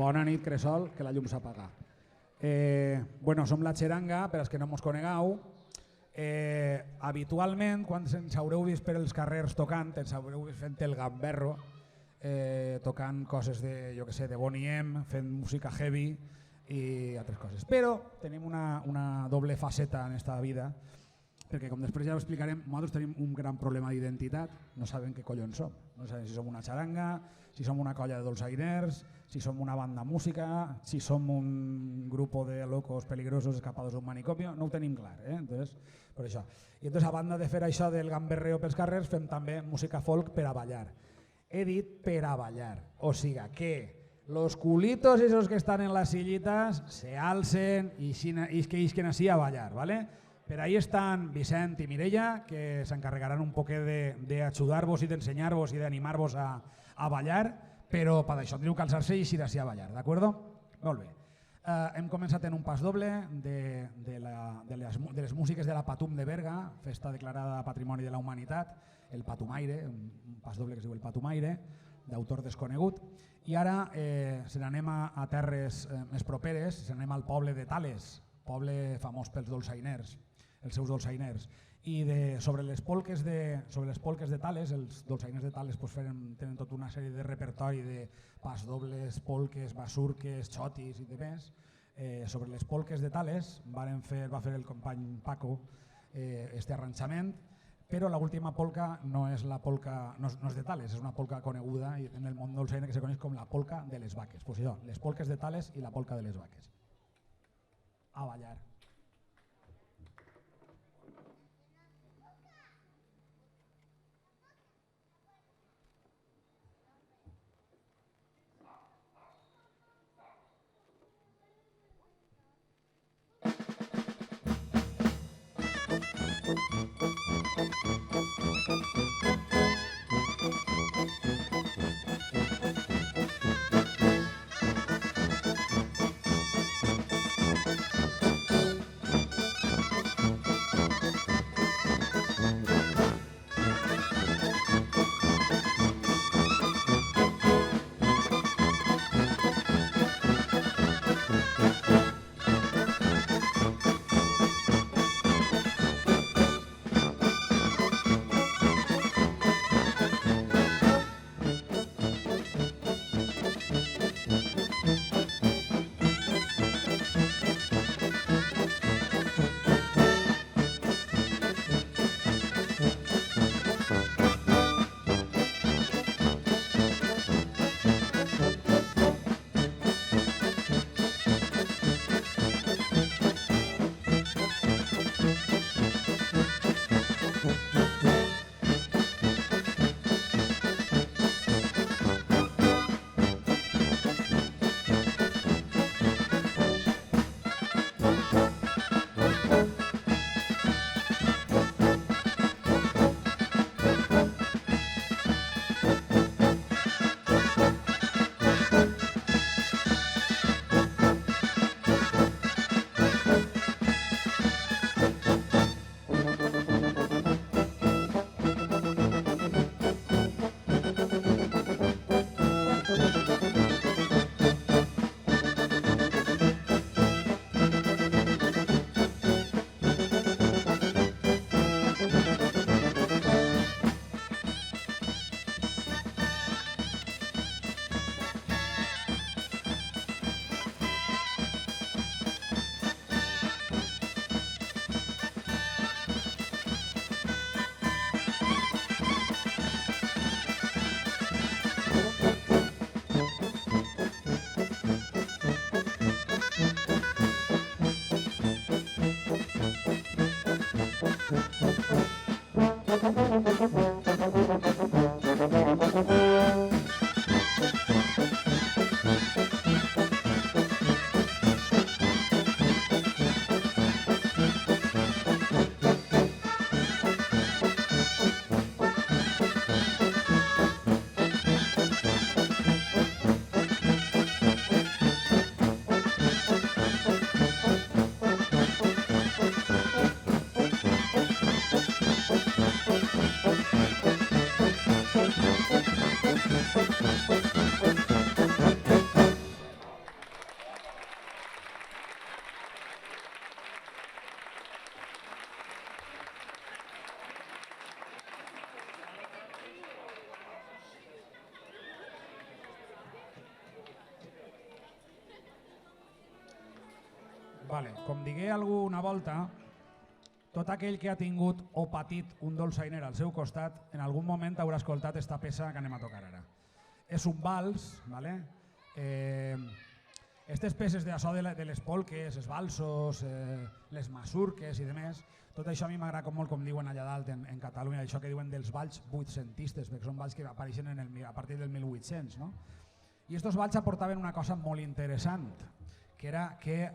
Bona nit, Cresol, que la llum s'apaga. Bueno, som la Xeranga, per als que no mos conegueu. Habitualment, quan ens haureu vist per els carrers tocant, ens haureu vist fent el gamberro, tocant coses de, jo que sé, de Boney M, fent música heavy i altres coses. Però tenim una doble faceta en esta vida, perquè com després ja ho explicarem, nosaltres tenim un gran problema d'identitat, no sabem què collons som. No sabem si som una xaranga, si som una colla de dolçainers, si som una banda música, si som un grup de locos peligrosos escapados d'un manicomio, no ho tenim clar. Entonces, per això. I entonces, a banda de fer això del gamberreo pels carrers, fem també música folk per a ballar. He dit per a ballar, o siga que los culitos esos que están en las sillitas se alcen y que isquen así a ballar, ¿vale? Per ahí están Vicent y Mireia, que s'encarregaran un poquet de ayudar-vos i d'ensenyar-vos i d'animar-vos a ballar, però per això teniu que alçar-se i eixir així a ballar, d'acord? Molt bé. Hem començat en un pas doble de les músiques de la Patum de Berga, festa declarada Patrimoni de la Humanitat, el Patumaire, un pas doble que es diu el Patumaire, d'autor desconegut. I ara se n'anem a terres més properes, se n'anem al poble de Tales, poble famós pels dolçainers, els seus dolçainers. I sobre les polques de Tales, els dolçainers de Tales tenen tota una sèrie de repertori de pasdobles, polques, basurques, xotis i demés. Sobre les polques de Tales va fer el company Paco este arranjament, però l'última polca no és de Tales, és una polca coneguda en el món dolçainer que se coneix com la polca de les vaques. Pues això, les polques de Tales i la polca de les vaques. A ballar. Vale, com digué algú una volta, tot aquell que ha tingut o patit un dolçainer al seu costat en algun moment haurà escoltat esta peça que anem a tocar ara. És un vals, ¿vale? Estes peces d'això de les polques, els valsos, les masurques i demés, tot això a mi m'agrada molt, com diuen allà dalt en Catalunya, això que diuen dels balls vuitcentistes, perquè són balls que apareixen a partir del 1800, no? I estos balls aportaven una cosa molt interessant, que era que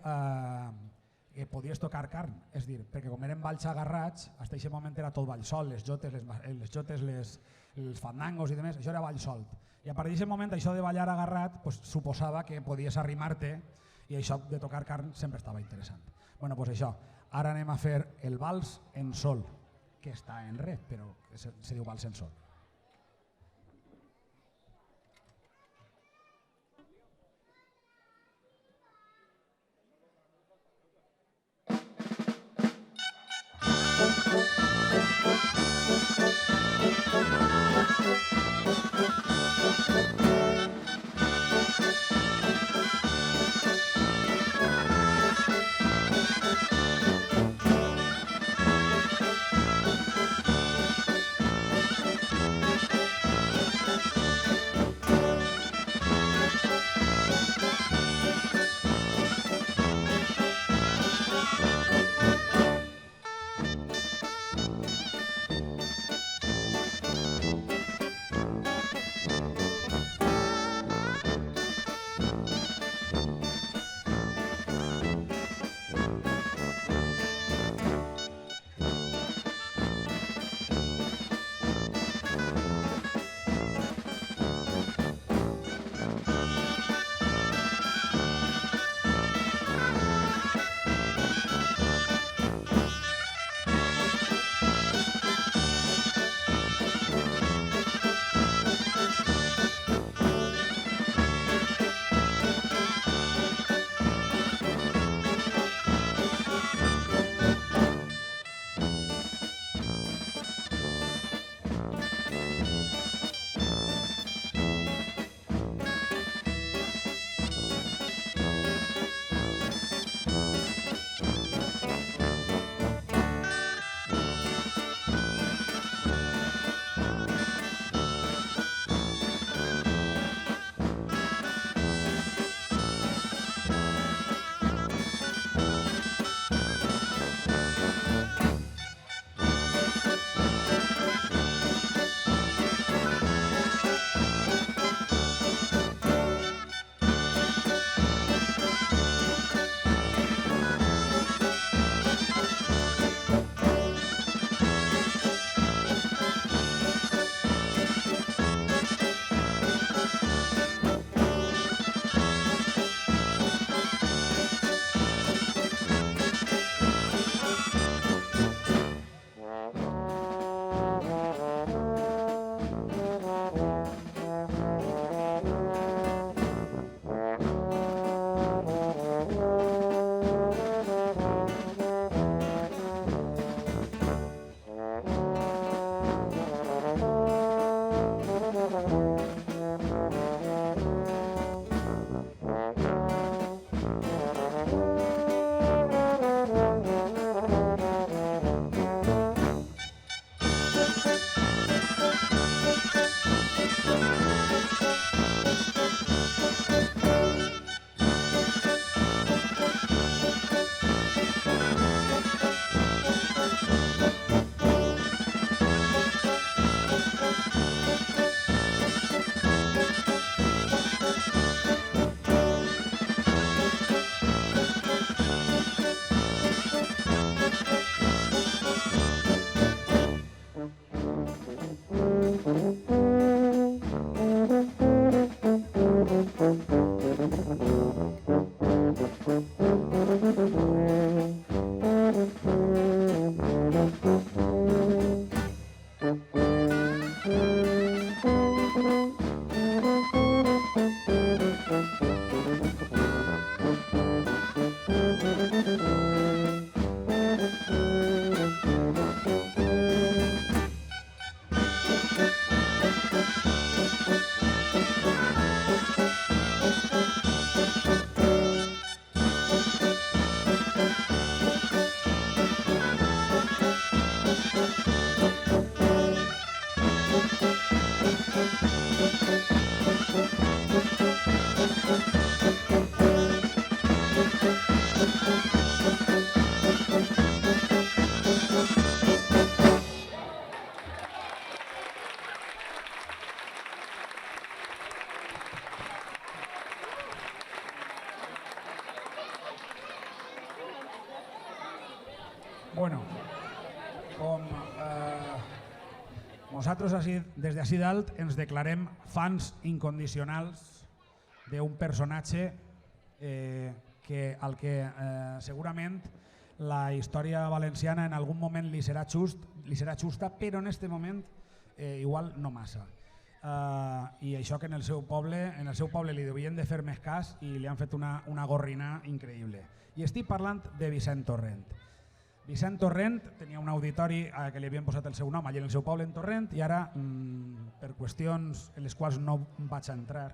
podies tocar carn, és dir, perquè com eren balls agarrats, fins a aquest moment era tot ball sol, les jotes, els fandangos i demés, això era ball solt. I a partir d'aquest moment això de ballar agarrat suposava que podies arrimar-te i això de tocar carn sempre estava interessant. Bueno, doncs això, ara anem a fer el vals en sol, que està en re, però se diu vals en sol. Bueno, com nosaltres des d'ací dalt ens declarem fans incondicionals d'un personatge al que segurament la història valenciana en algun moment li serà justa, però en aquest moment igual no massa. I això que en el seu poble li devien de fer més cas i li han fet una gorrina increïble. I estic parlant de Vicent Torrent. Vicent Torrent tenia un auditori que li havien posat el seu nom allà en el seu poble, en Torrent, i ara, per qüestions en les quals no vaig entrar,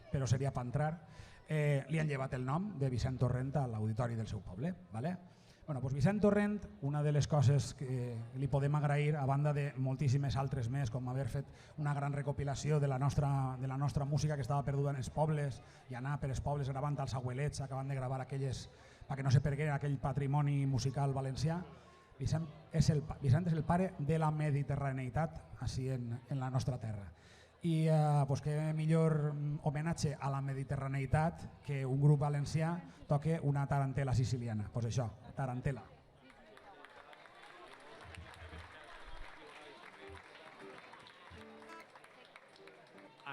però seria per entrar, li han llevat el nom de Vicent Torrent a l'auditori del seu poble. Doncs Vicent Torrent, una de les coses que li podem agrair, a banda de moltíssimes altres més, com haver fet una gran recopilació de la nostra música que estava perduda en els pobles i anar per els pobles gravant els abuelets, acabant de gravar aquelles perquè no se pergués aquell patrimoni musical valencià. Vicent és el pare de la mediterraneïtat així en la nostra terra. I que millor homenatge a la mediterraneïtat que un grup valencià toque una tarantela siciliana. Doncs això, tarantela.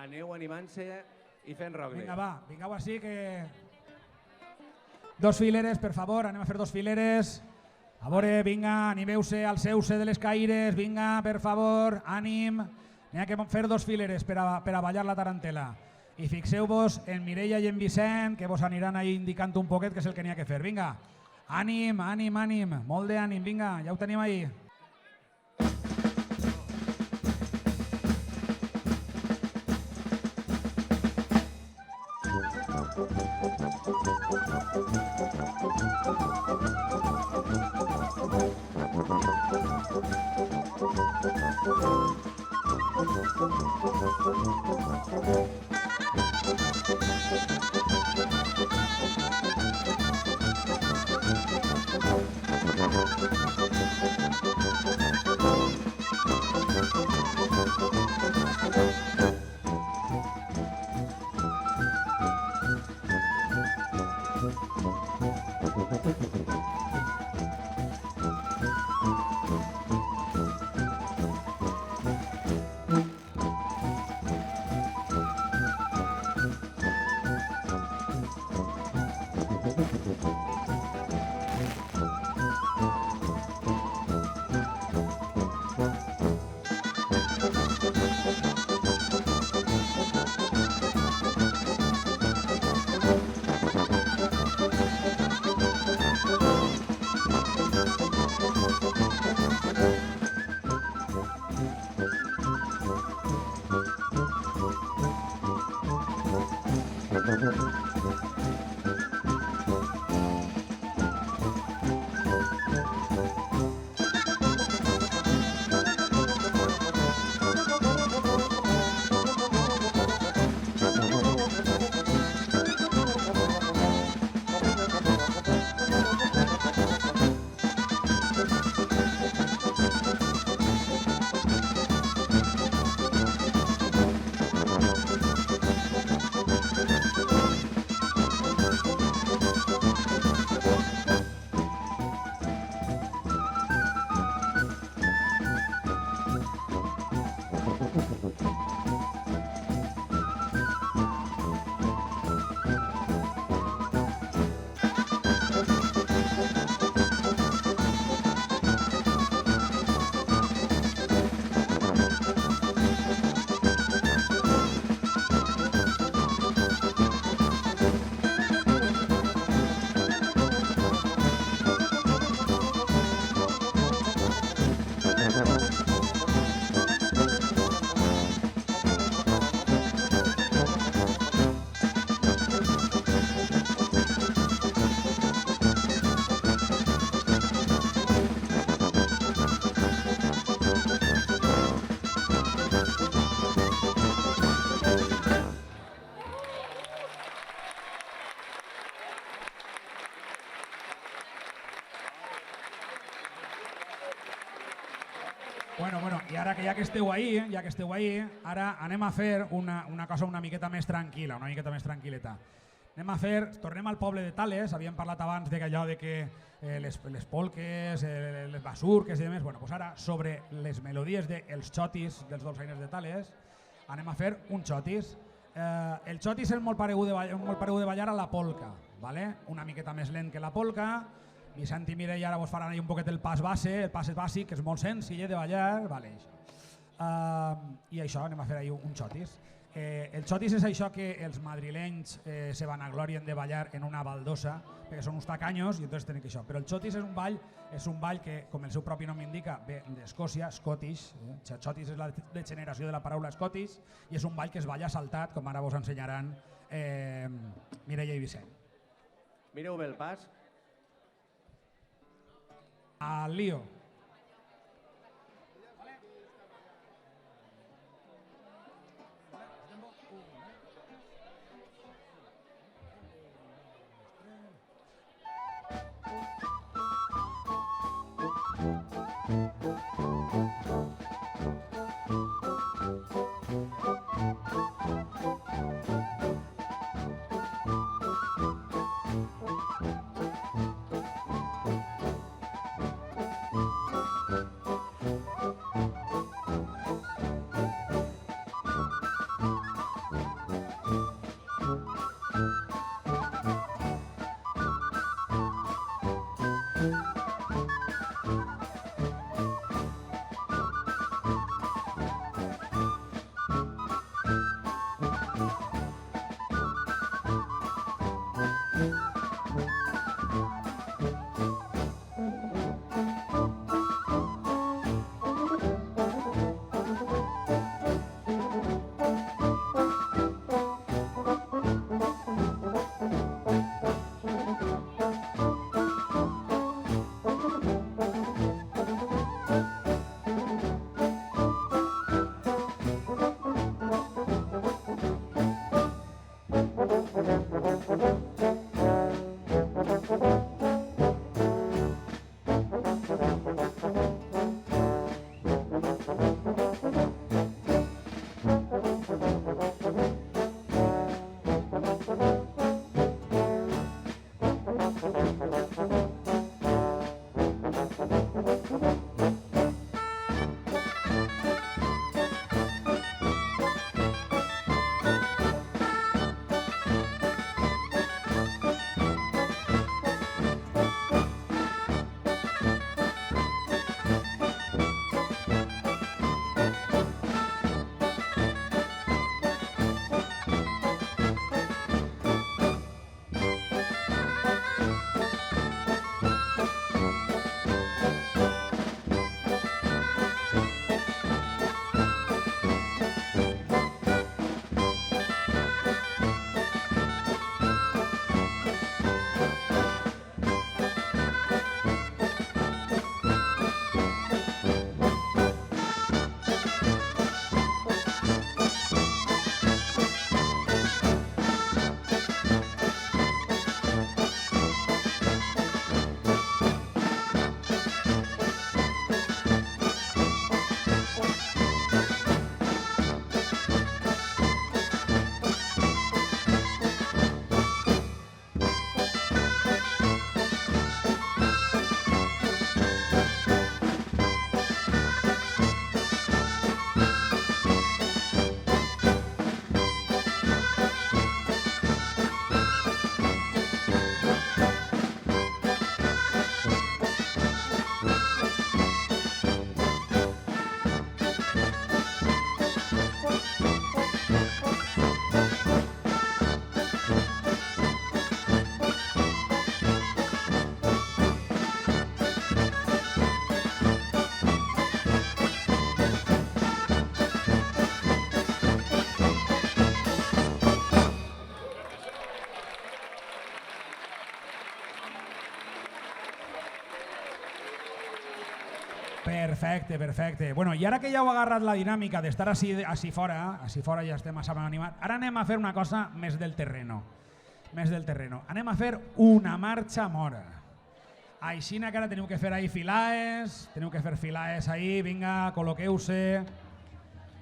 Aneu animant-se i fent rogle. Vinga, així que... Dos fileres, per favor, anem a fer dos fileres. A veure, vinga, animeu-se al seu-se de les caires, vinga, per favor, ànim. Anem a fer dos fileres per a ballar la tarantela. I fixeu-vos en Mireia i en Vicent, que vos aniran ahí indicant un poquet que és el que n'hi ha que fer. Vinga, ànim, ànim, ànim, molt d'ànim, vinga, ja ho tenim ahí. Bueno, i ara que ja que esteu ahí, ara anem a fer una cosa una miqueta més tranquil·la, una miqueta més tranquil·leta. Tornem al poble de Tales, havíem parlat abans de allò de que les polques, les basurques i demés, bueno, doncs ara sobre les melodies dels xotis dels dolçainers de Tales anem a fer un xotis. El xotis és molt paregut de ballar a la polca, ¿vale? Una miqueta més lent que la polca. Vicent i Mireia ara vos faran un poquet el pas bàsic, que és molt senzill de ballar, vale, i això, anem a fer un xotis. El xotis és això que els madrilenys se vanaglorien de ballar en una baldosa, perquè són uns tacanyos i entonces tenen que això. Però el xotis és un ball que, com el seu propi nom indica, ve d'Escòcia, Scottish. Xotis és la degeneració de la paraula Scottish i és un ball que es balla saltat, com ara vos ensenyaran Mireia i Vicent. Mireu bé el pas. Al lío. Perfecte. Bueno, i ara que ja heu agarrat la dinàmica d'estar així fora ja estem massa animats, ara anem a fer una cosa més del terreno. Anem a fer una marxa mora. Aixina que ara teniu que fer ahí filaes, ahí, vinga, col·loqueu-se.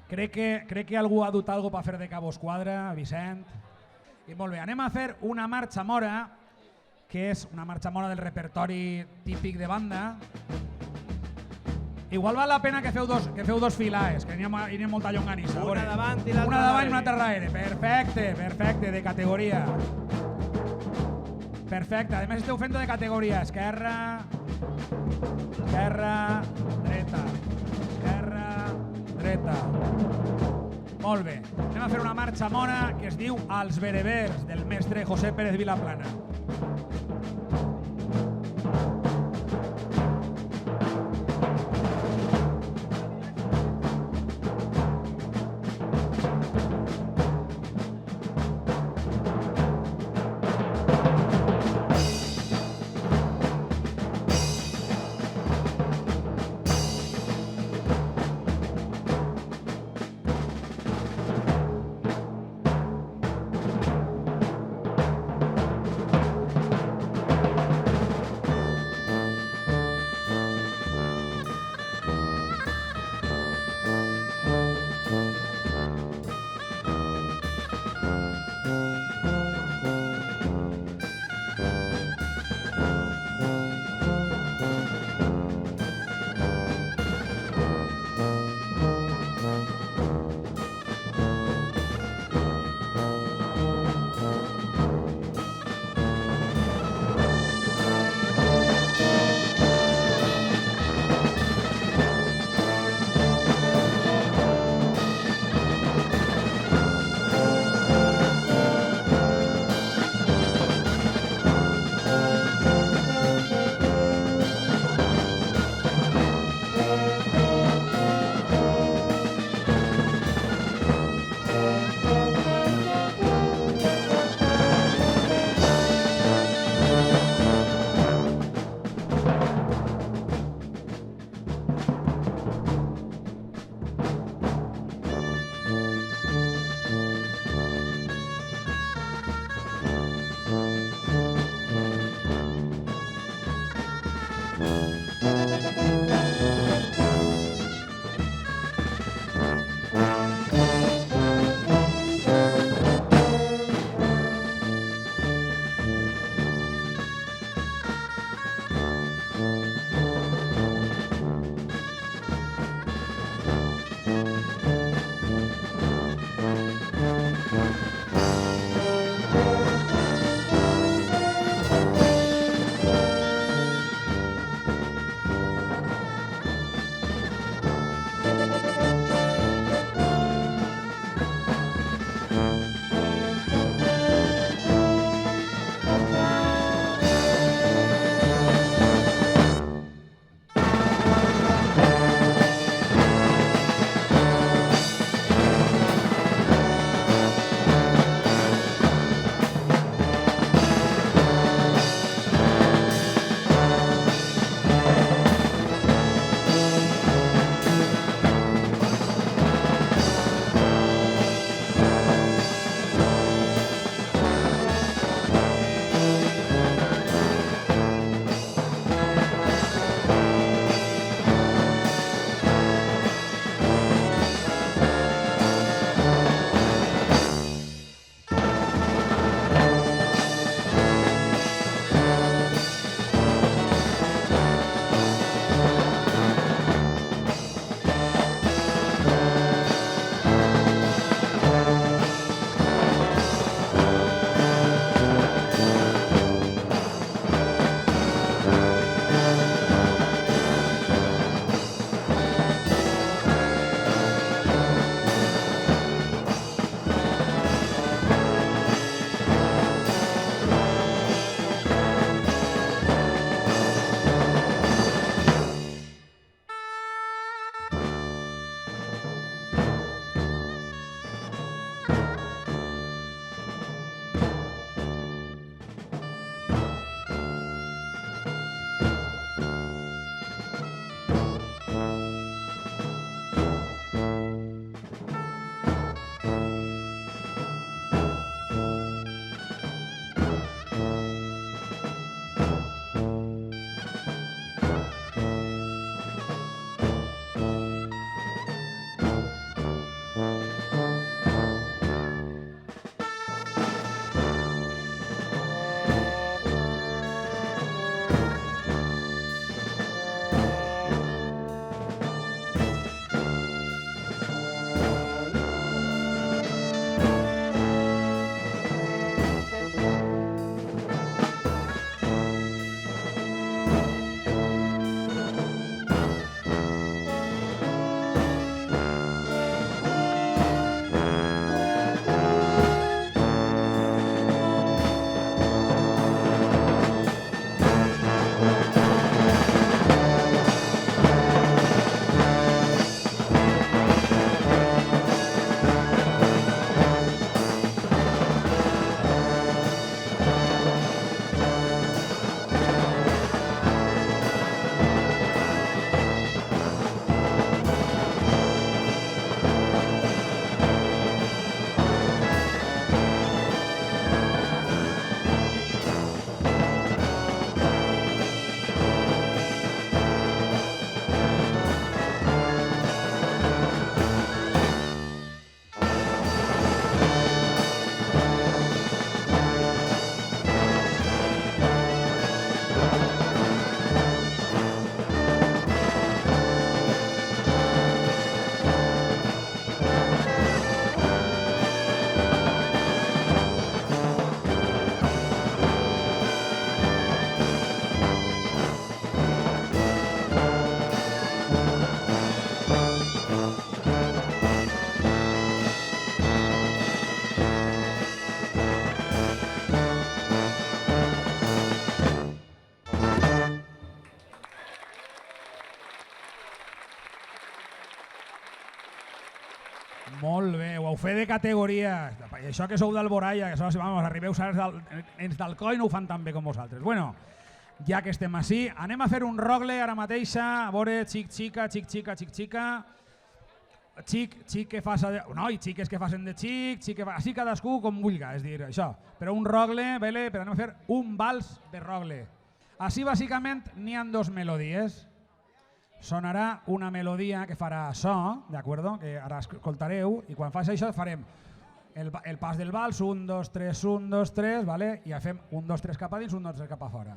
Crec que algú ha dut alguna per fer de cabo esquadra, Vicent. I molt bé, anem a fer una marxa mora, que és una marxa mora del repertori típic de banda. Igual val la pena que feu dos filaes, que hi ha molta llonganissa. Una davant i l'altra Una davant i una darrere. altra darrere. Perfecte, de categoria. Perfecte, a més esteu fent de categoria. Esquerra, dreta. Esquerra, dreta. Molt bé. Anem a fer una marxa mona que es diu Els Berebers, del mestre José Pérez Vilaplana. fer de categoria. I això que sou d'Alboraya, que vamos, arribeu ens d'Alcoi no ho fan tan bé com vosaltres. Bueno, ja que estem així, anem a fer un rogle ara mateixa, a veure xic-xica, xic-xica, xic-xica, xic que faça de... No, i xiques que facin de xic, així cadascú com vulga, és dir, això. Però un rogle, vale, però anem a fer un vals de rogle. Així bàsicament n'hi ha dos melodies. Sonarà una melodia que farà so, d'acord? Que ara escoltareu, i quan faci això farem el pas del vals, 1, 2, 3, 1, 2, 3, vale? I ja fem 1, 2, 3 cap a dins, 1, 2, 3 cap a fora.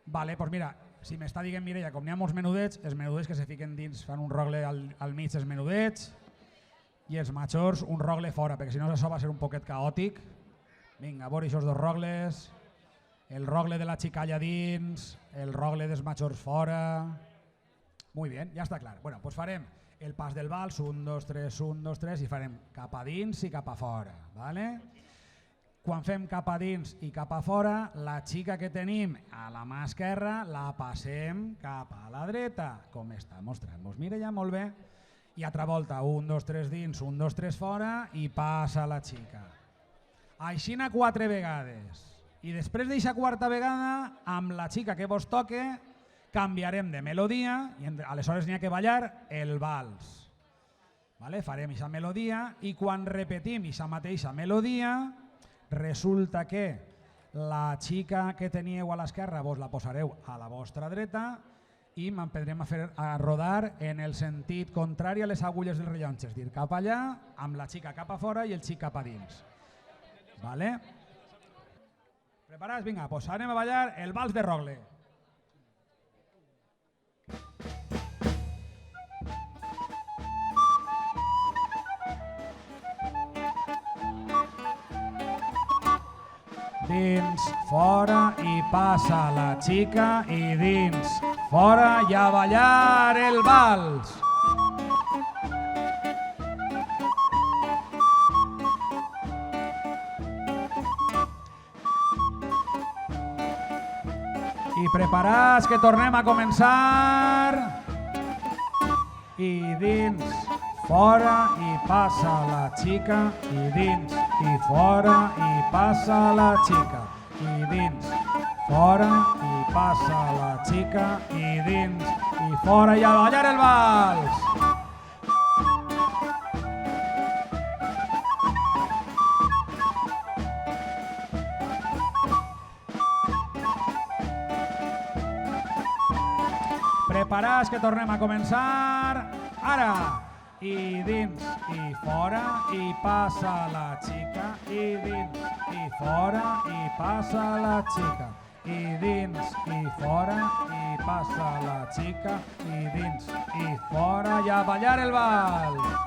Vale, doncs mira, si m'està dient Mireia, com n'hi ha molts menudets, els menudets que se fiquen dins fan un rogle al mig els menudets i els majors un rogle fora, perquè si no això va ser un poquet caòtic. Vinga, a veure aquests dos rogles. El rogle de la xica allà dins, el rogle dels majors fora... Muy bien, ja està clar. Bueno, doncs farem el pas del vals, 1, 2, 3, 1, 2, 3, i farem cap a dins i cap a fora. ¿Vale? Quan fem cap a dins i cap a fora, la xica que tenim a la mà esquerra la passem cap a la dreta, com està mostrant-nos Mireia, molt bé. I altra volta, 1, 2, 3 dins, 1, 2, 3 fora i passa la xica. Aixina 4 vegades. I després d'eixa quarta vegada, amb la xica que vos toque, canviarem de melodia i aleshores n'hi ha que ballar el vals. Vale? Farem eixa melodia i quan repetim eixa mateixa melodia, resulta que la xica que teníeu a l'esquerra vos la posareu a la vostra dreta i m'emprendrem a rodar en el sentit contrari a les agulles del rellotge, és dir, cap allà, amb la xica cap a fora i el xic cap a dins. Vale? Preparats? Vinga, doncs anem a ballar el vals de rogle. Dins, fora i passa la xica i dins, fora i a ballar el vals. I preparats que tornem a començar. I dins, fora i passa la xica. I dins, i fora i passa la xica. I dins, fora i passa la xica. I dins, i fora i a ballar el vals. Preparats que tornem a començar. Ara! I dins, i fora, i passa la xica. I dins, i fora, i passa la xica. I dins, i fora, i passa la xica. I dins, i fora, i a ballar el vals.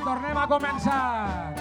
Tornem a començar.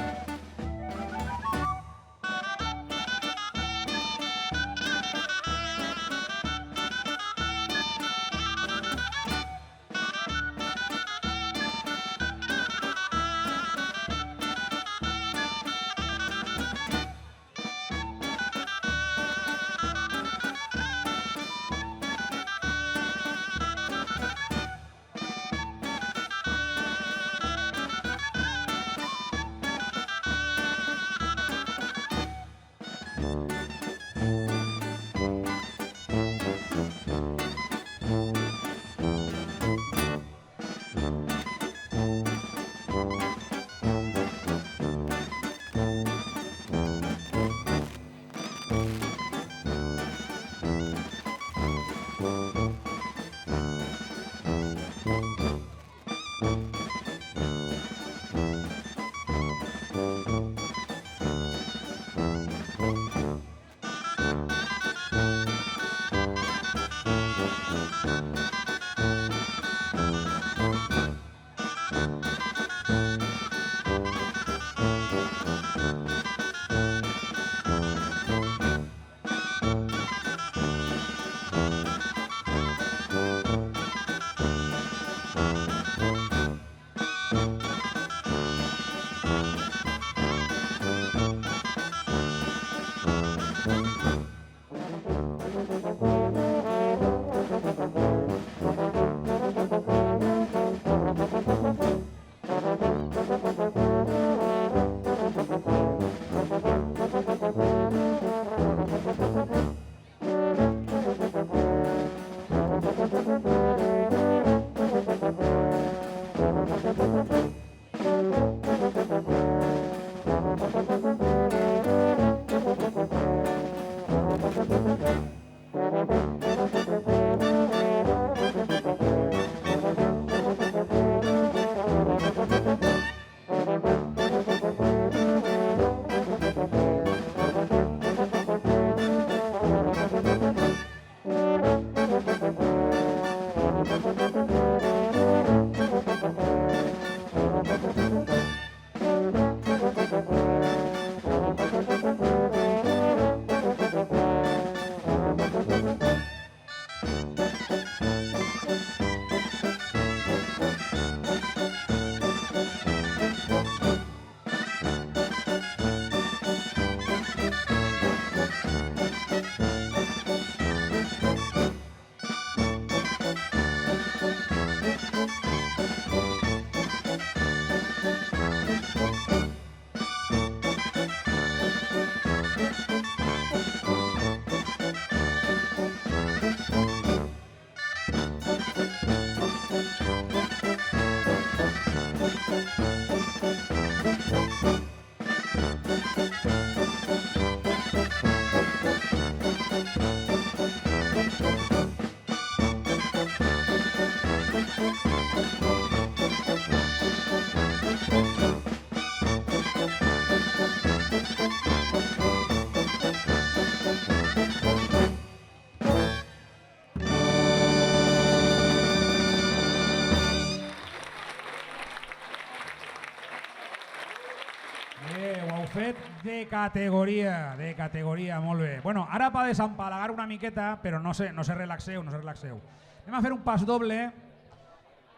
Fet de categoria, molt bé. Bueno, ara per desempalagar una miqueta, però no se relaxeu. Anem a fer un pas doble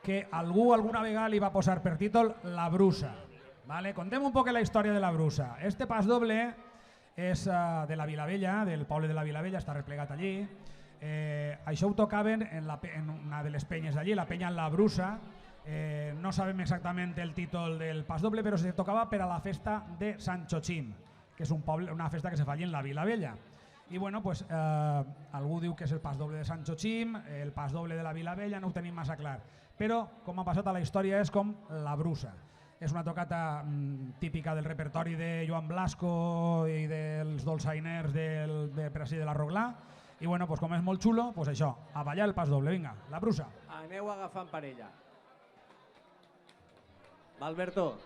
que algú alguna vegada li va posar per títol La Brusa. Vale? Contem un poc la història de La Brusa. Este pas doble és de la Vilavella, del poble de la Vilavella, està replegat allí. Això ho tocaven en una de les penyes d'allí, la penya La Brusa. No sabem exactament el títol del pas doble, però se tocava per a la festa de Sant Xochim, que és una festa que se fa allí en la Vilavella. I bueno, pues, algú diu que és el pas doble de Sant Xochim, el pas doble de la Vilavella, no ho tenim massa clar. Però, com ha passat a la història, és com La Brusa. És una tocata típica del repertori de Joan Blasco i dels dolçainers de Presi de la Roglà. I bueno, pues, com és molt xulo, pues això, a ballar el pas doble, vinga, La Brusa. Aneu agafant parella. Va, Alberto.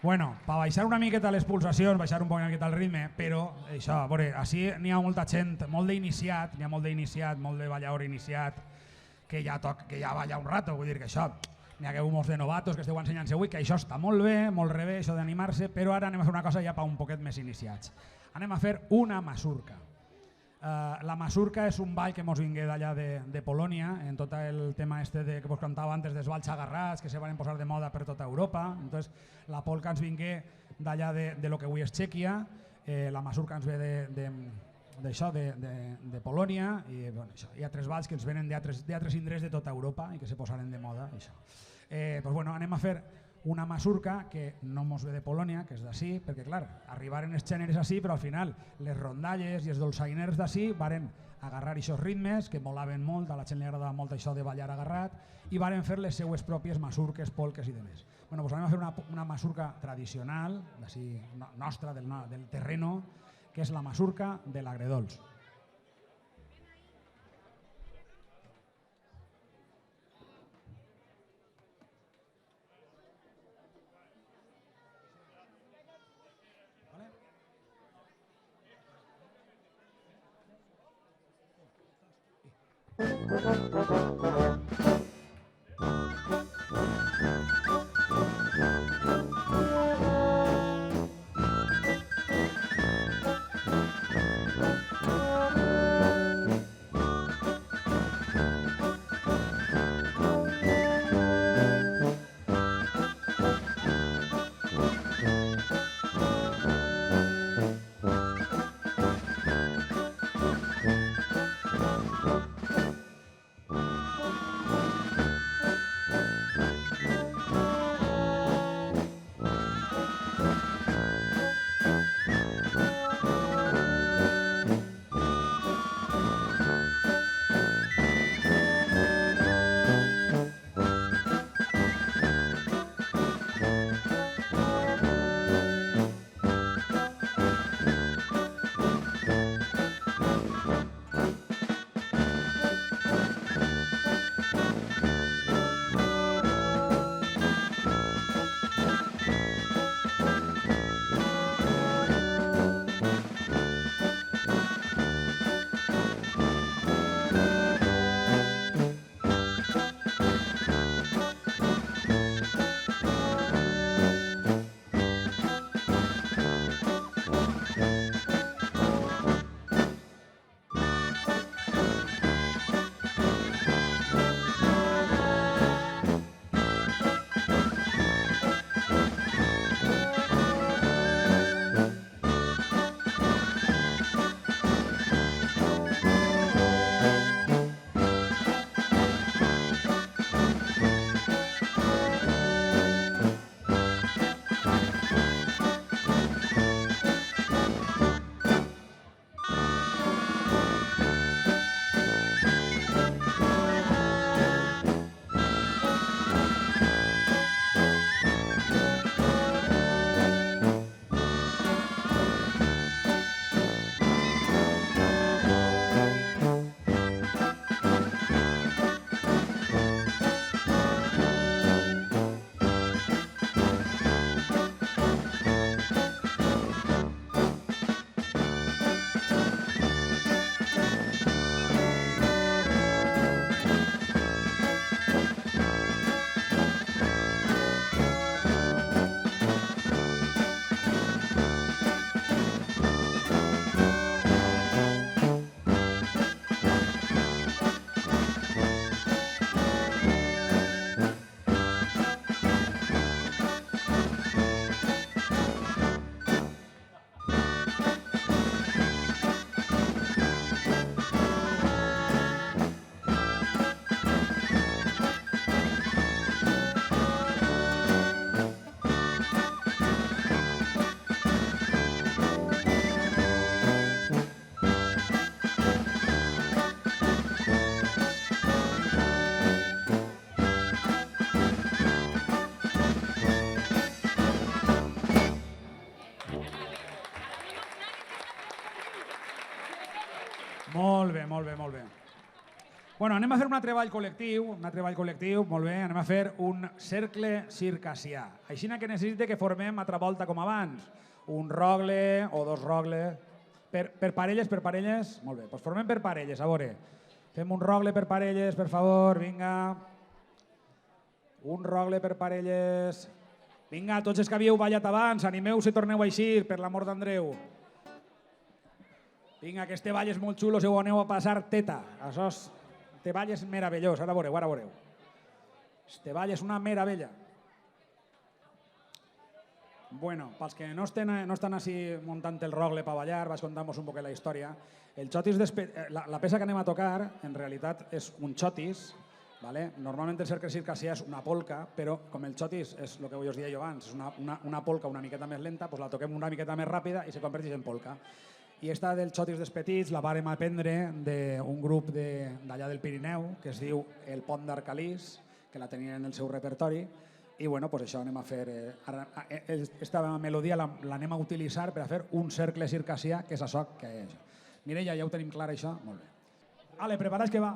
Bueno, per baixar una miqueta les pulsacions, baixar un poc una miqueta el ritme, però això, a veure, així n'hi ha molta gent, molt d'iniciat, molt de ballador iniciat, que ja balla un rato, vull dir que això, n'hi ha molts de novatos que esteu ensenyant-se avui, que això està molt bé, molt rebé, això d'animar-se, però ara anem a fer una cosa ja per un poquet més iniciats. Anem a fer una masurca. La masurca és un ball que mos vingué d'allà de Polònia, en tot el tema que vos contava antes dels balls agarrats que se van posar de moda per tota Europa. Entonces, la polca ens vingué d'allà de lo que avui és Txèquia, la masurca ens ve d'això, de Polònia, i bueno, això, hi ha 3 balls que ens venen d'altres indrets de tota Europa i que se posaren de moda. Pues bueno, anem a fer una masurca que no mos ve de Polònia, que és d'ací, perquè clar, arribaren els gèneres així, però al final les rondalles i els dolçainers d'ací varen agarrar aquests ritmes que molaven molt, a la gent li agradava molt això de ballar agarrat, i varen fer les seues pròpies masurques, polques i demés. Bueno, pues anem a fer una masurca tradicional, d'ací nostra, del terreno, que és la masurca de l'agredolç. Bueno, anem a fer un treball col·lectiu, molt bé, anem a fer un cercle circassià. Així que necessita que formem altra volta com abans, un rogle o dos rogles, per parelles, molt bé, doncs formem per parelles, a veure. Fem un rogle per parelles, per favor, vinga. Un rogle per parelles. Vinga, tots els que havíeu ballat abans, animeu-se i torneu a eixir, per l'amor d'Andreu. Vinga, que este ball és molt xulo, si ho aneu a passar teta. Això és... Este ball és meravellós, ara veureu, ara veureu. Este ball és una meravella. Bueno, pels que no estan així muntant el rogle per ballar, vaig contar-vos un poc la història. El xotis, la peça que anem a tocar, en realitat, és un xotis. Normalment el cercle circassià és una polca, però com el xotis és el que us deia jo abans, és una polca una miqueta més lenta, doncs la toquem una miqueta més ràpida i se converteix en polca. I esta del xotis dels petits la vàrem aprendre d'un grup d'allà del Pirineu que es diu el Pont d'Arcalís, que la tenien en el seu repertori, i bueno, doncs això anem a fer... Esta melodia l'anem a utilitzar per a fer un cercle circassià, que és això que és. Mireia, ja ho tenim clar això? Molt bé. Ale, prepara't que va.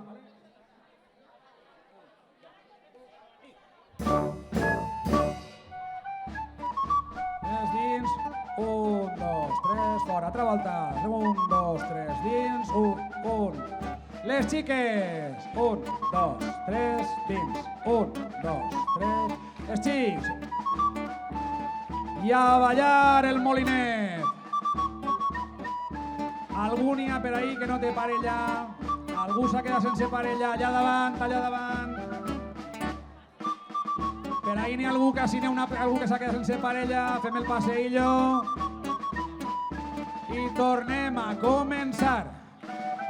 Més dins, 1, 2, 3, fora, altra volta, 1, 2, 3, dins, 1. Les xiques, 1, 2, 3, dins, 1, 2, 3, els xics. I a ballar el molinet. Algú n'hi ha per ahí que no té parella, algú s'ha quedat sense parella, allà davant. Per ahí n'hi ha algú que s'ha quedat sense parella, fem el passeillo i tornem a començar.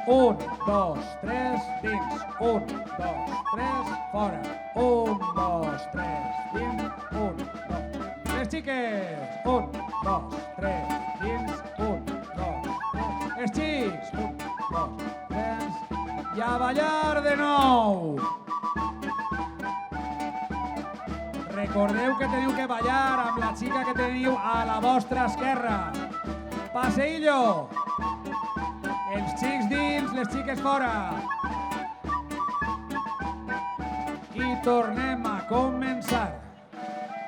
1, 2, 3, dins, 1, 2, 3, fora, 1, 2, 3, dins, 1, 2. Les xiques, 1, 2, 3, dins, 1, 2, 3. Els xics, 1, 2, 3, i a ballar de nou. Recordeu que teniu que ballar amb la xica que teniu a la vostra esquerra. Passeillo. Els xics dins, les xiques fora. I tornem a començar.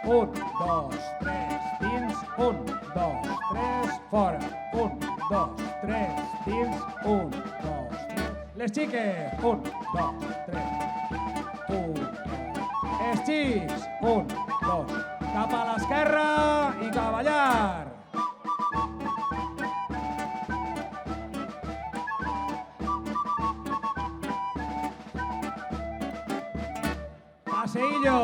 1, 2, 3, dins, 1, 2, 3, fora. 1, 2, 3, dins, 1, 2, 3. Les xiques, 1, 2, 3, 1, 2. Els xics, 1, 2, cap a l'esquerra i cap a ballar. Paseillo.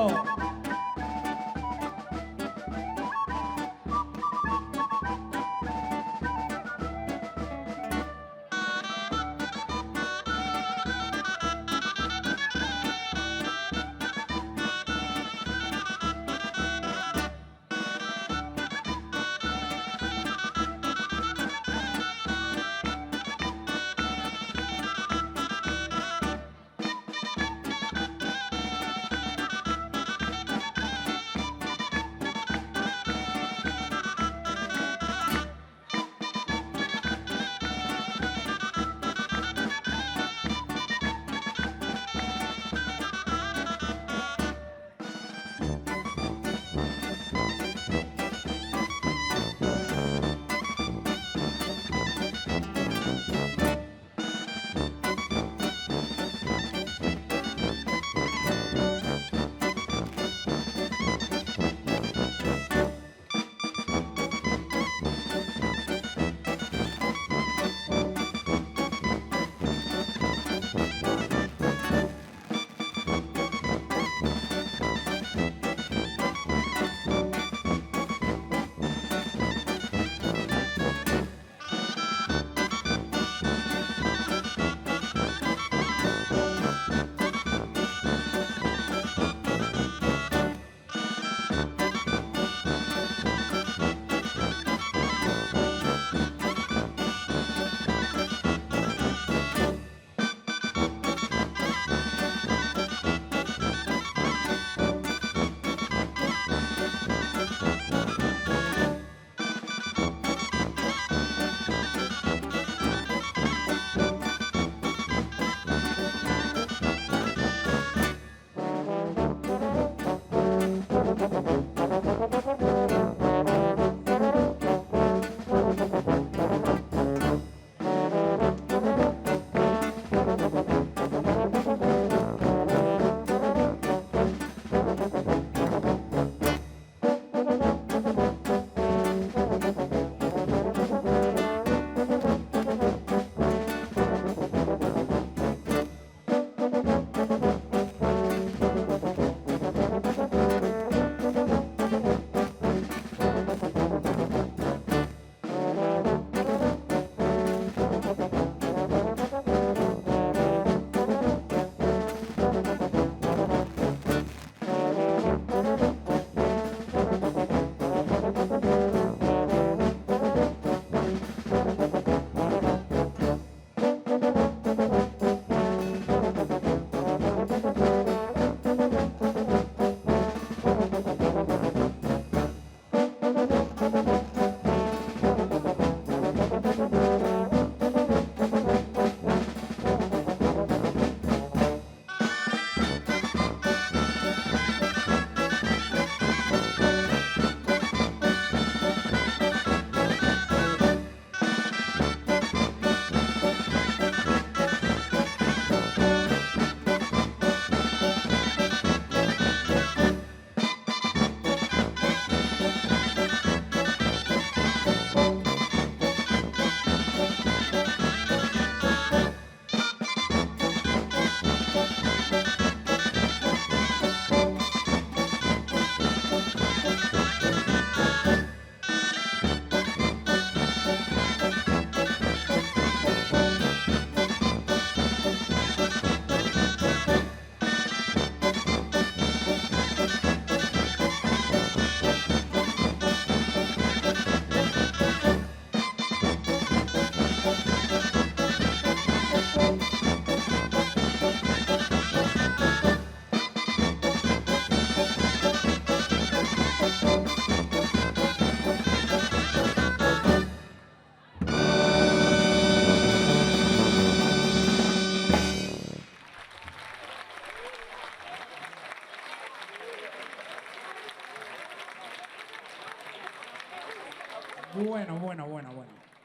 Bueno.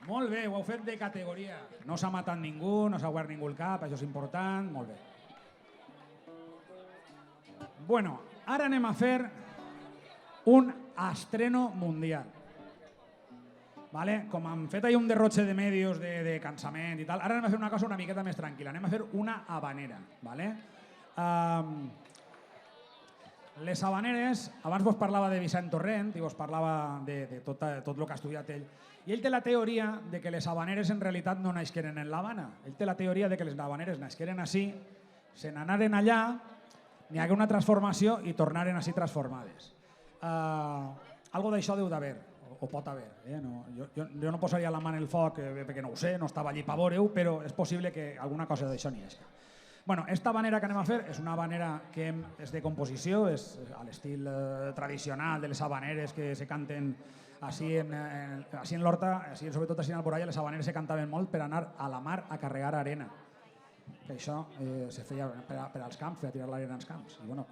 Molt bé, ho heu fet de categoria. No s'ha matat ningú, no s'ha guardat ningú el cap, això és important, molt bé. Bueno, ara anem a fer un estreno mundial. Vale? Com hem fet ahir un derroche de medios, de cansament i tal, ara anem a fer una cosa una miqueta més tranquil·la, anem a fer una habanera. Vale? Les habaneres, abans vos parlava de Vicent Torrent i vos parlava de tot el que ha estudiat ell, i ell té la teoria de que les habaneres en realitat no naixeren en l'Havana. Ell té la teoria de que les habaneres naixeren així, se n'anaren allà, n'hi hagué una transformació i tornaren així transformades. Algo d'això deu d'haver, o pot haver. No, jo no posaria la mà en el foc perquè no ho sé, no estava allí per veure-ho, però és possible que alguna cosa d'això n'hi hagi. Bueno, esta habanera que anem a fer és una habanera que és de composició, és a l'estil tradicional de les habaneres que se canten així en l'Horta, sobretot així en Alboraya, les habaneres se cantaven molt per anar a la mar a carregar arena. Que això se feia per als camps, per a tirar l'arena als camps. I bueno,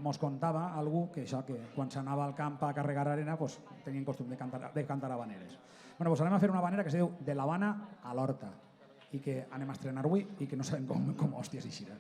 mos contava algú que això, que quan s'anava al camp a carregar arena pues, tenien costum de cantar habaneres. Bueno, pues anem a fer una habanera que es diu De l'Havana a l'Horta i que anem a estrenar avui i que no sabem com hòsties eixirà.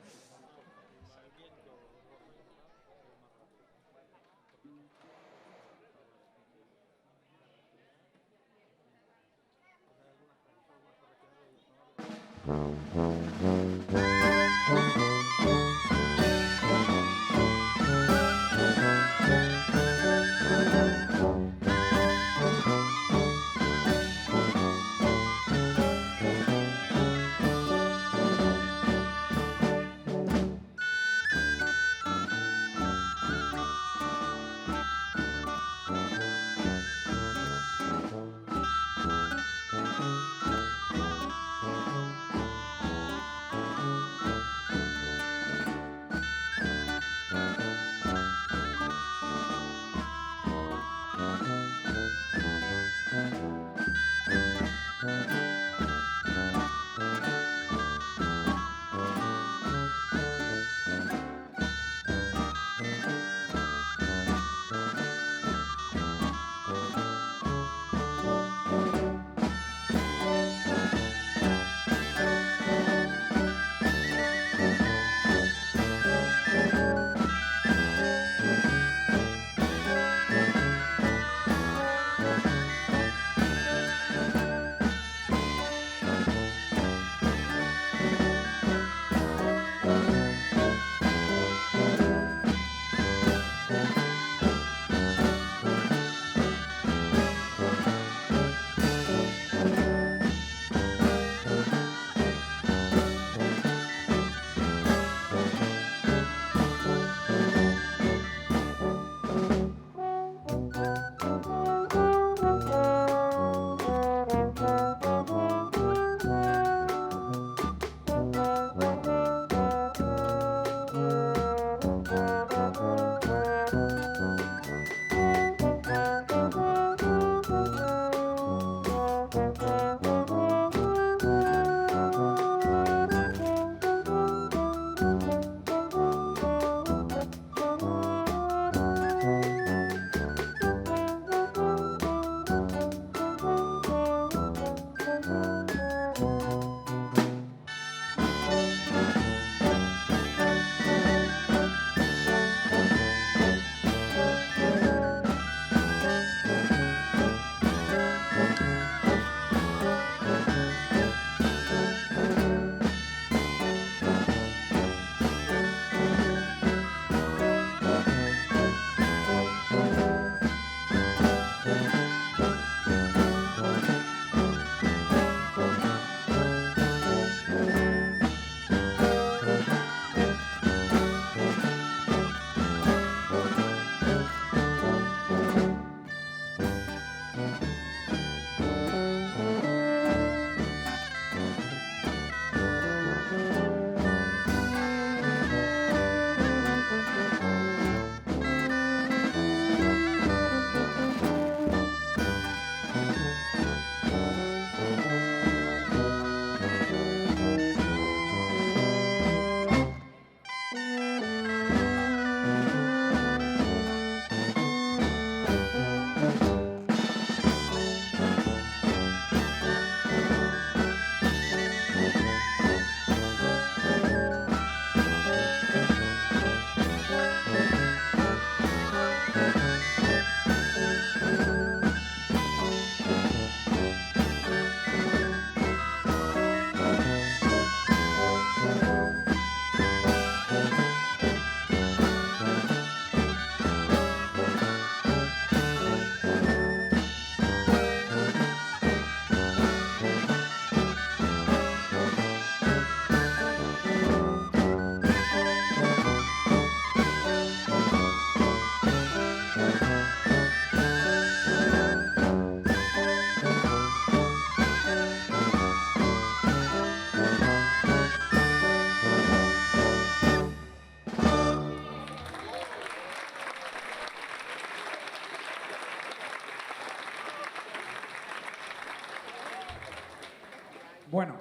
Bueno,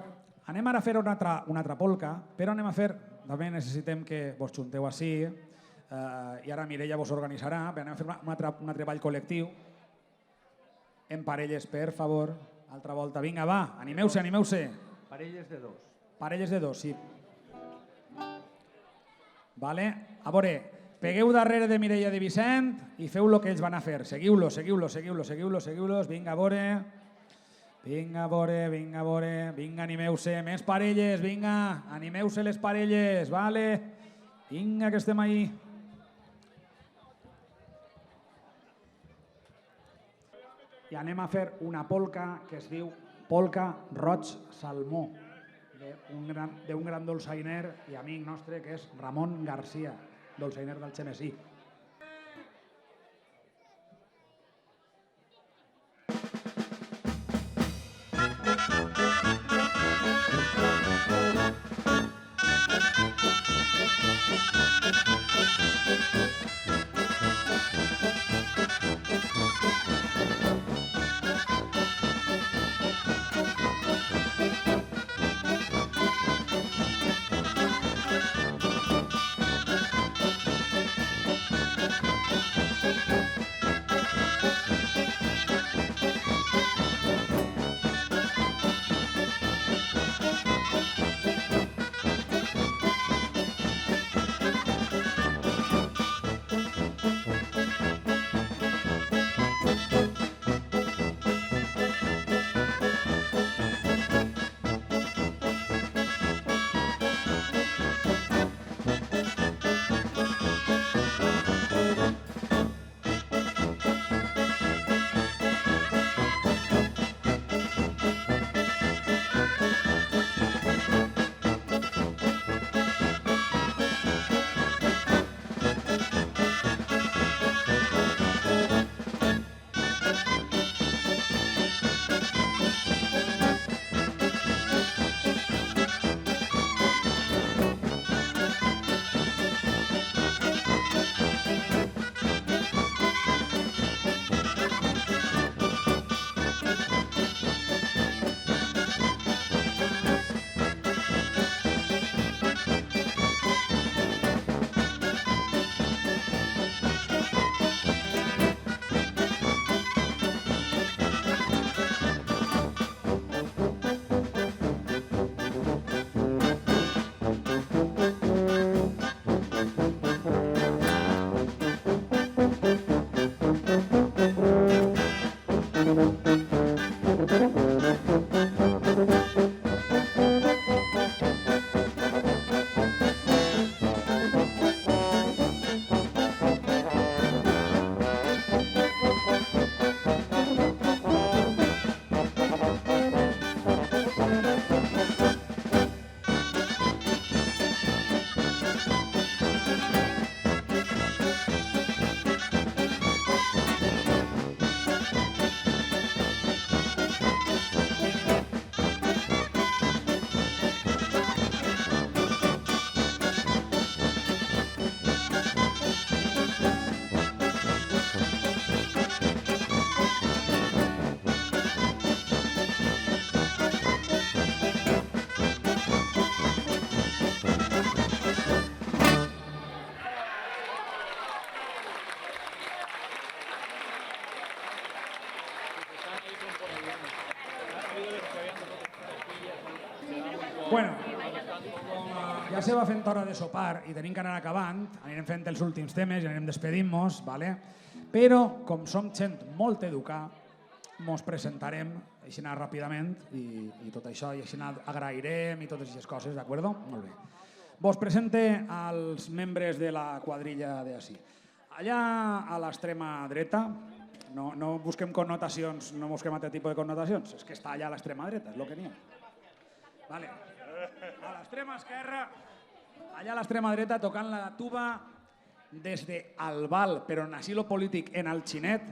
anem ara a fer una altra polca, però anem a fer, també necessitem que vos junteu així, i ara Mireia vos organitzarà, però anem a fer un altre ball col·lectiu, en parelles, per favor, altra volta, vinga, va, animeu-se, animeu-se. Parelles de dos. Parelles de dos, sí. Vale? A veure, pegueu darrere de Mireia de Vicent i feu el que ells van a fer. Seguiu-los, seguiu-los, seguiu-los, seguiu-los, seguiu-los, vinga, a veure... Vinga, a veure, vinga, a veure, vinga, animeu-se, més parelles, vinga, animeu-se les parelles, vale? Vinga, que estem ahí. I anem a fer una polca que es diu Polca Roig Salmó, d'un gran dolçainer i amic nostre que és Ramon Garcia, dolçainer del Xenesí. Bueno, ja se va fent hora de sopar i tenim que anar acabant, anirem fent els últims temes i anirem despedint-nos, ¿vale? Però com som gent molt educada, mos presentarem així ràpidament i tot això, i així agrairem i totes aquestes coses, d'acord? Molt bé. Vos presente als membres de la quadrilla d'ací. Allà a l'extrema dreta, no busquem connotacions, no busquem altre tipus de connotacions, és que està allà a l'extrema dreta, és el que n'hi ha. Vale. A l'extrema esquerra, allà a l'extrema dreta, tocant la tuba des d'Albal, però en asilo polític en el xinet,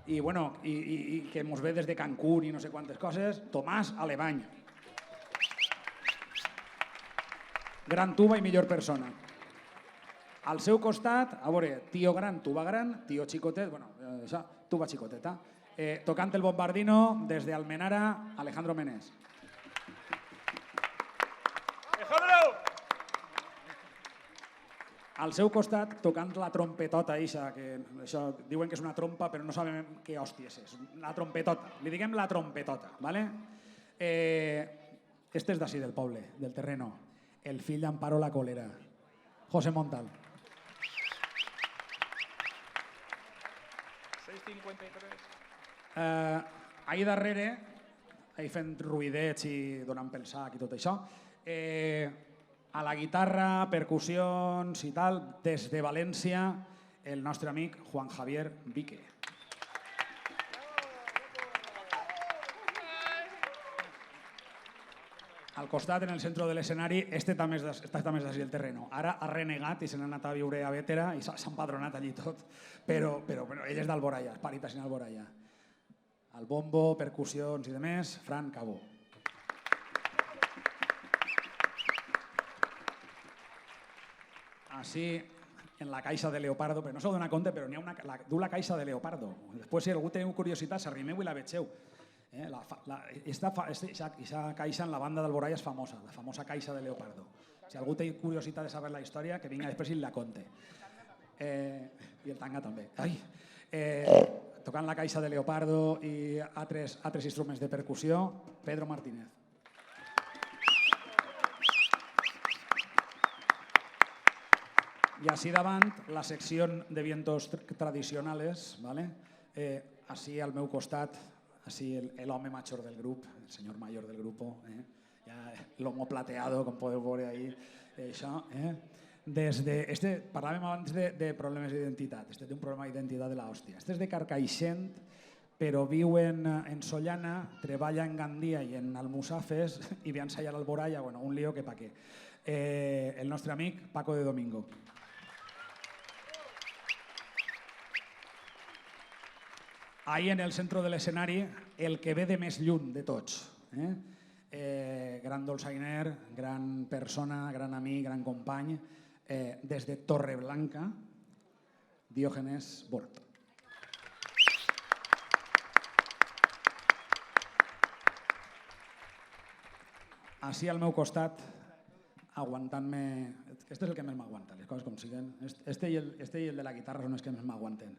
i que ens ve des de Cancún i no sé quantes coses, Tomàs Alemany. Gran tuba i millor persona. Al seu costat, a veure, tio gran, tuba gran, tio xicotet, això, tuba xicoteta. Tocant el bombardino des d'Almenara, Alejandro Menés. Al seu costat, tocant la trompetota eixa, que això diuen que és una trompa, però no sabem què hòsties és. La trompetota, li diguem la trompetota, ¿vale? Este és d'ací, del poble, del terreno. El fill d'Amparo la Colera, José Montal. 6:53. Ahir darrere, ahir fent ruïdets i donant pel sac i tot això, a la guitarra, percussions i tal, des de València, el nostre amic Juan Javier Vique. Al costat, en el centre de l'escenari, este també és d'ací el terreno. Ara ha renegat i se n'ha anat a viure a Bétera i s'ha empadronat allí tot, però ell és d'Alboraya, és parit a Alboraya. Al bombo, percussions i demés, Fran Cabó. Així, en la caixa de Leopardo, però no s'ho dona compte, però n'hi ha du la caixa de Leopardo. Després, si algú teniu curiositat, s'arrimeu i la vegeu. Aquesta caixa en la banda d'Alboraya és famosa, la famosa caixa de Leopardo. Si algú té curiositat de saber la història, que vinga després i la conte. I el tanga també. Tocant la caixa de Leopardo i altres instruments de percussió, Pedro Martínez. I així davant, la secció de vientos tradicionales, ¿vale? Així al meu costat, així l'home major del grup, el senyor major del grup, l'homo plateado, com podeu veure ahí, això. Parlàvem abans de problemes d'identitat. Este té un problema d'identitat de l'hòstia. Este és de Carcaixent, però viu en Sollana, treballa en Gandia i en Almussafes i ve a ensaiar a Alboraya, bueno, un lío que pa' què. El nostre amic Paco de Domingo. Ahí en el centre de l'escenari, el que ve de més lluny de tots. Gran dolçainer, gran persona, gran amic, gran company, des de Torreblanca, Diògenes Bort. Així al meu costat, aguantant-me... Este és el que més m'aguanta, les coses com siguen. Este i el de la guitarra són els que més m'aguanten.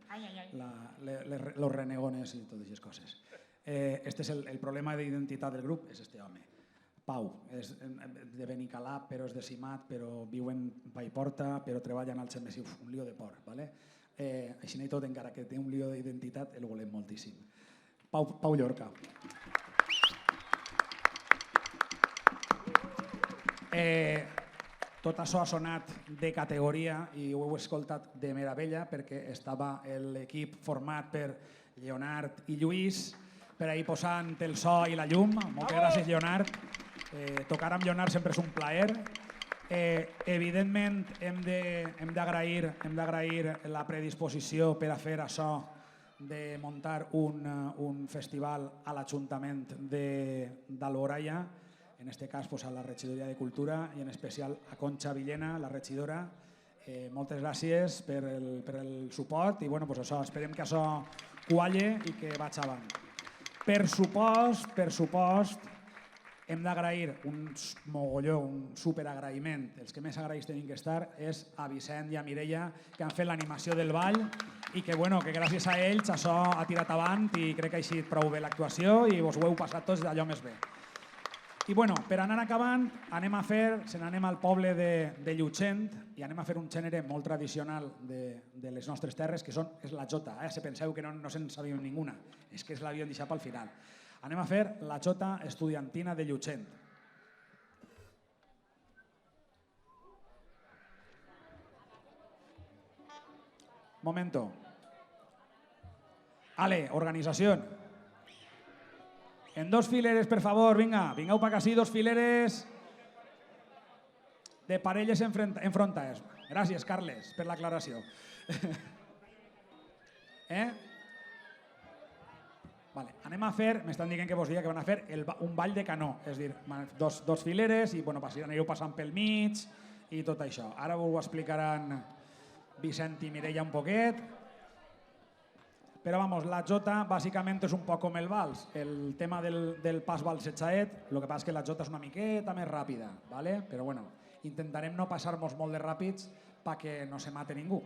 Los renegones i totes aquestes coses. Este és el problema d'identitat del grup, és este home. Pau, és de Benicalà, però és de Simat, però viu en Paiporta, però treballa en Algemesí, un lío de por. Així i tot, encara que té un lío d'identitat, el volem moltíssim. Pau Llorca. Tot això ha sonat de categoria i ho heu escoltat de meravella perquè estava l'equip format per Lleonard i Lluís, per ahir posant el so i la llum. Moltes gràcies, Lleonard. Tocar amb Lleonard sempre és un plaer. Evidentment hem d'agrair la predisposició per a fer això de muntar un festival a l'Ajuntament d'Alboraya, en aquest cas a la regidoria de Cultura i en especial a Concha Villena, la regidora. Moltes gràcies per el suport i esperem que això qualle i que vaig avant. Per supost, hem d'agrair un mogolló, un superagraïment. Els que més agraïts tenim que estar és a Vicent i a Mireia, que han fet l'animació del ball i que gràcies a ells això ha tirat avant i crec que ha eixit prou bé l'actuació i vos ho heu passat tots d'allò més bé. I per anar acabant, se n'anem al poble de Llutxent i anem a fer un gènere molt tradicional de les nostres terres, que és la jota. Si penseu que no se'n sabíem ninguna, és que l'havíem deixat pel final. Anem a fer la jota estudiantina de Llutxent. Momento. Ale, organización. En dos fileres, per favor, vinga. Vingueu pa que sí, dos fileres de parelles enfrontades. Gràcies, Carles, per l'aclaració. Anem a fer, m'estan dient que vos diga que van a fer un ball de canó, és a dir, dos fileres i anireu passant pel mig i tot això. Ara vos ho explicaran Vicent i Mireia un poquet. Però la jota bàsicament és un poc com el vals, el tema del pas valsetxaet, el que passa és que la jota és una miqueta més ràpida, però intentarem no passar-nos molt de ràpids perquè no se mate ningú.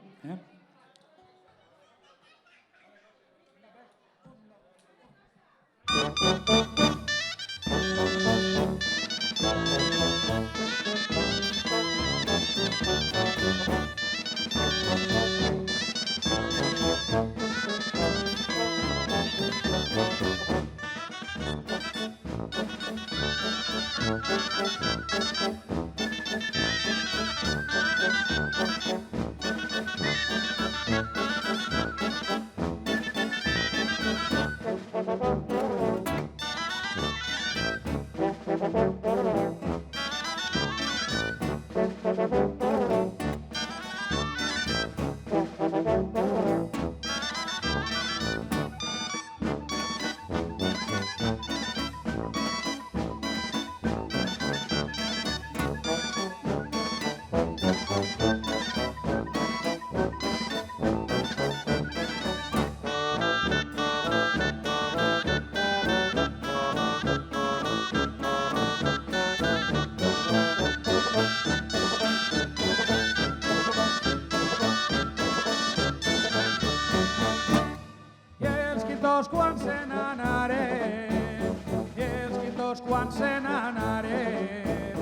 Quan se n'anaren, i els quintos quan se n'anaren,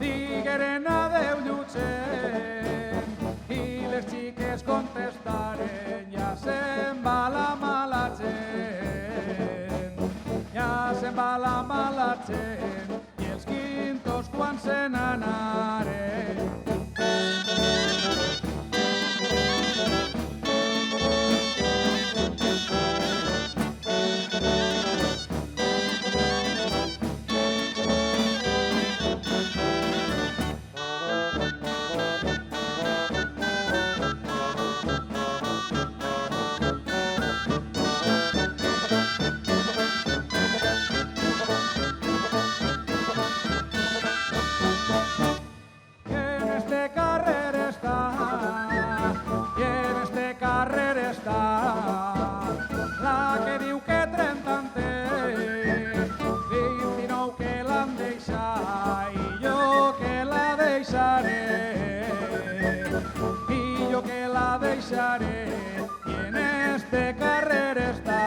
digueren adeu llutxent, i les xiques contestaren, ja se'n va la mala gent, ja se'n va la mala gent, i els quintos quan se n'anaren. La que diu que 30 en té, 29 que l'han deixat i jo que la deixaré, i en este carrer està.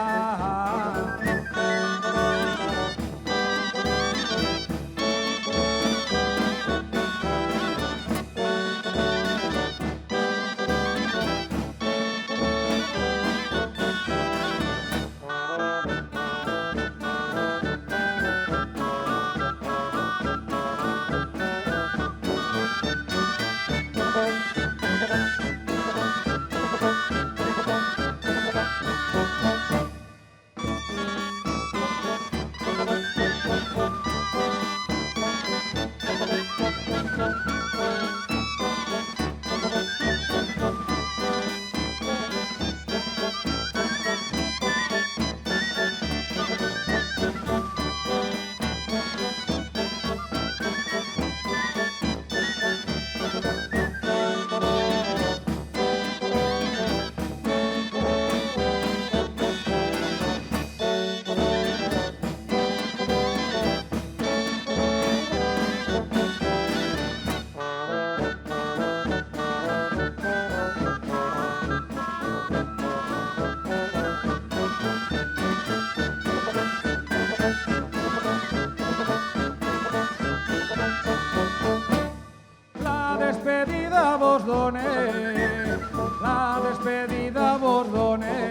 La despedida vos doné,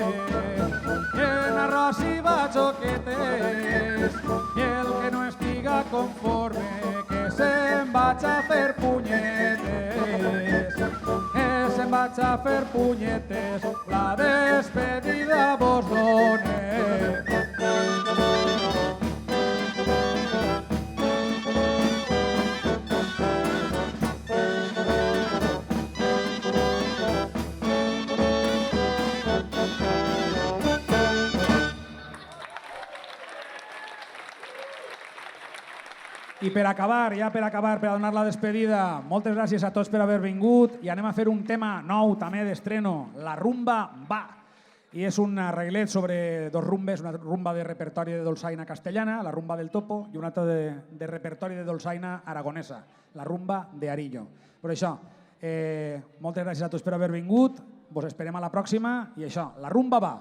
en arròs i batxoquetes, i el que no estiga conforme, que se'n vaig a fer punyetes, la despedida vos doné. I per acabar, per donar la despedida, moltes gràcies a tots per haver vingut i anem a fer un tema nou també d'estreno, La rumba va. I és un arreglet sobre dos rumbes, una rumba de repertori de dolçaina castellana, la rumba del Topo, i una altra de repertori de dolçaina aragonesa, la rumba de Arillo. Per això, Moltes gràcies a tots per haver vingut, vos esperem a la pròxima i això, la rumba va!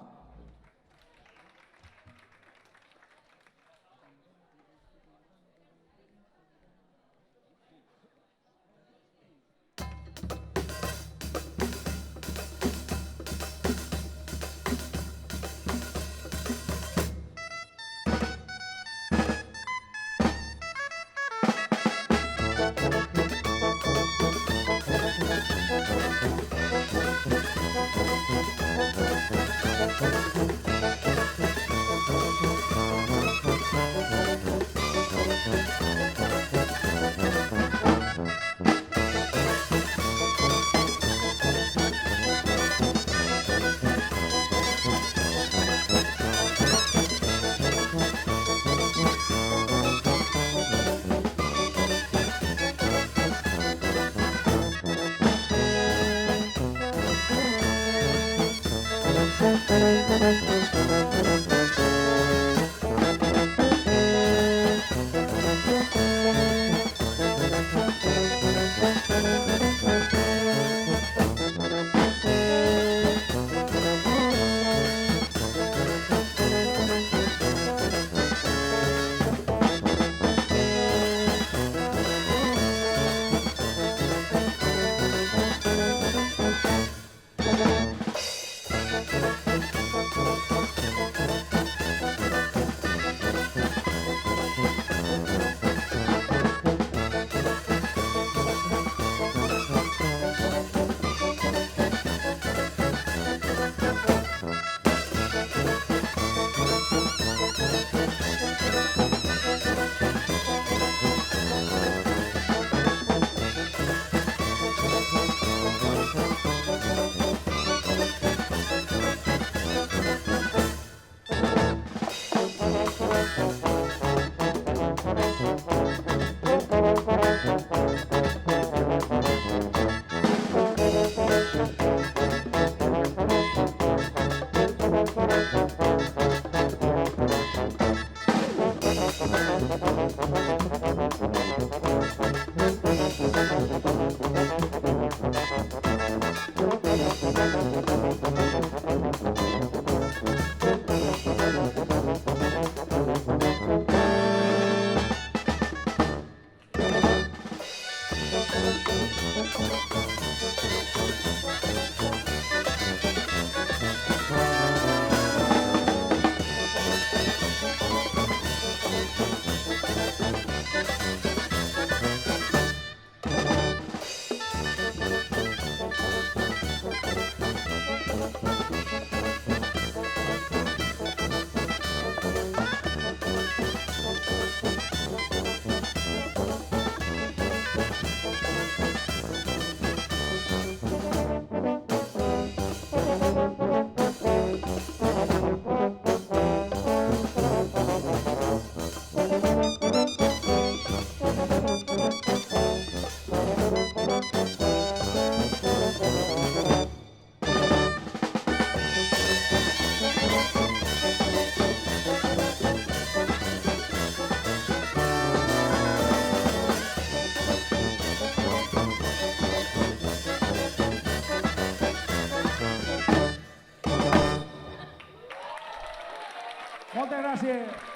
Moltes gràcies.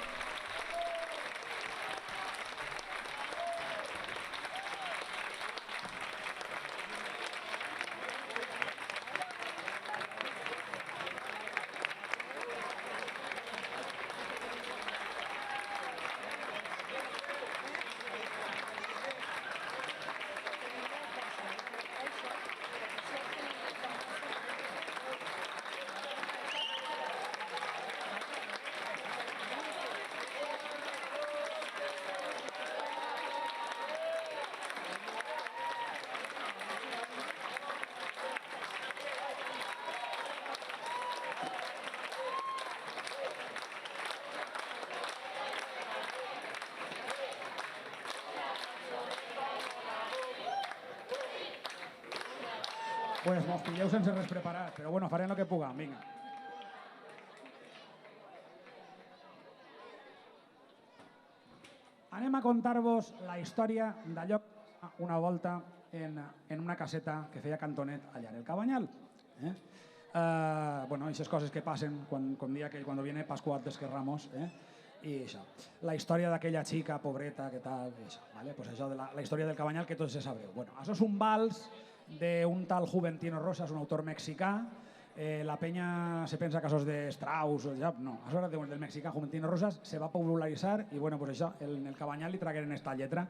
Pues mos pilleu sense res preparat, però bueno, farem el que puguem, vinga. Anem a contar-vos la història d'allò que una volta en una caseta que feia cantonet allà en el Cabanyal. Bueno, aquestes coses que passen com dia que quan viene Pascuat d'Esquerramos, i això. La història d'aquella xica pobreta, que tal, i això, ¿vale? Pues això de la història del Cabanyal que tots se sabreu. Bueno, això és un vals d'un tal Juventino Rosas, un autor mexicà. La penya se pensa que això és de Strauss, no, això era del mexicà Juventino Rosas, se va popularitzar i bueno, pues això, en el Cabanyal li tragueren esta lletra.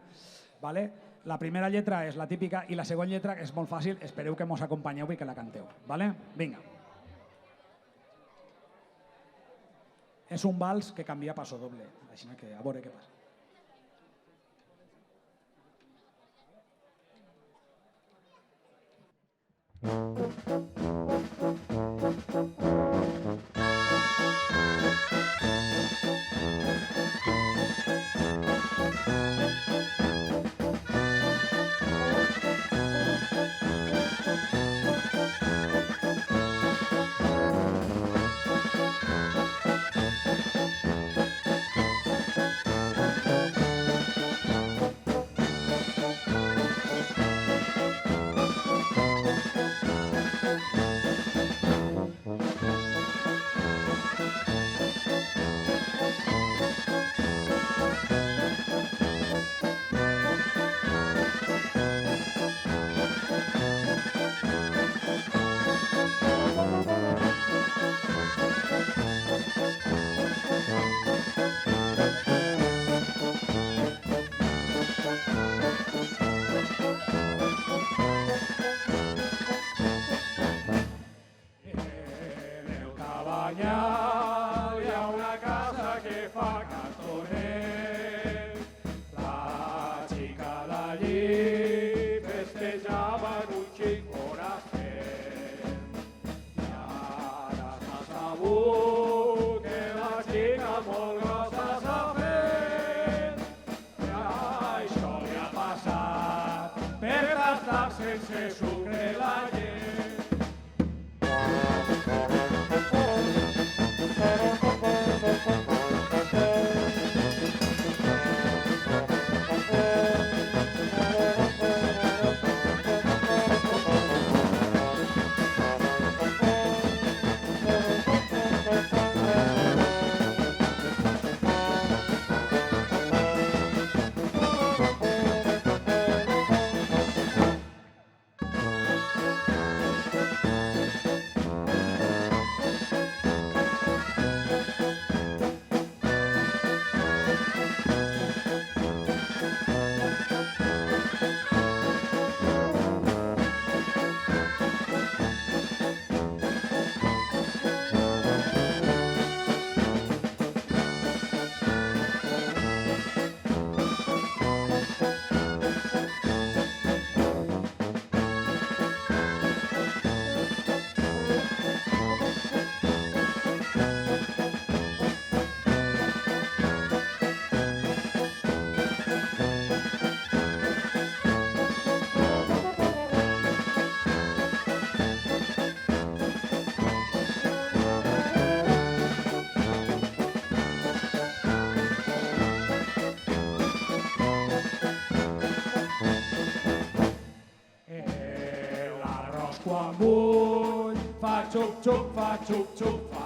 ¿Vale? La primera lletra és la típica i la següent lletra és molt fàcil, espereu que mos acompanyeu i que la canteu. ¿Vale? Vinga. És un vals que canvia a passo doble, així que a veure què passa. Quan vull, fa xup-xup, fa xup-xup, fa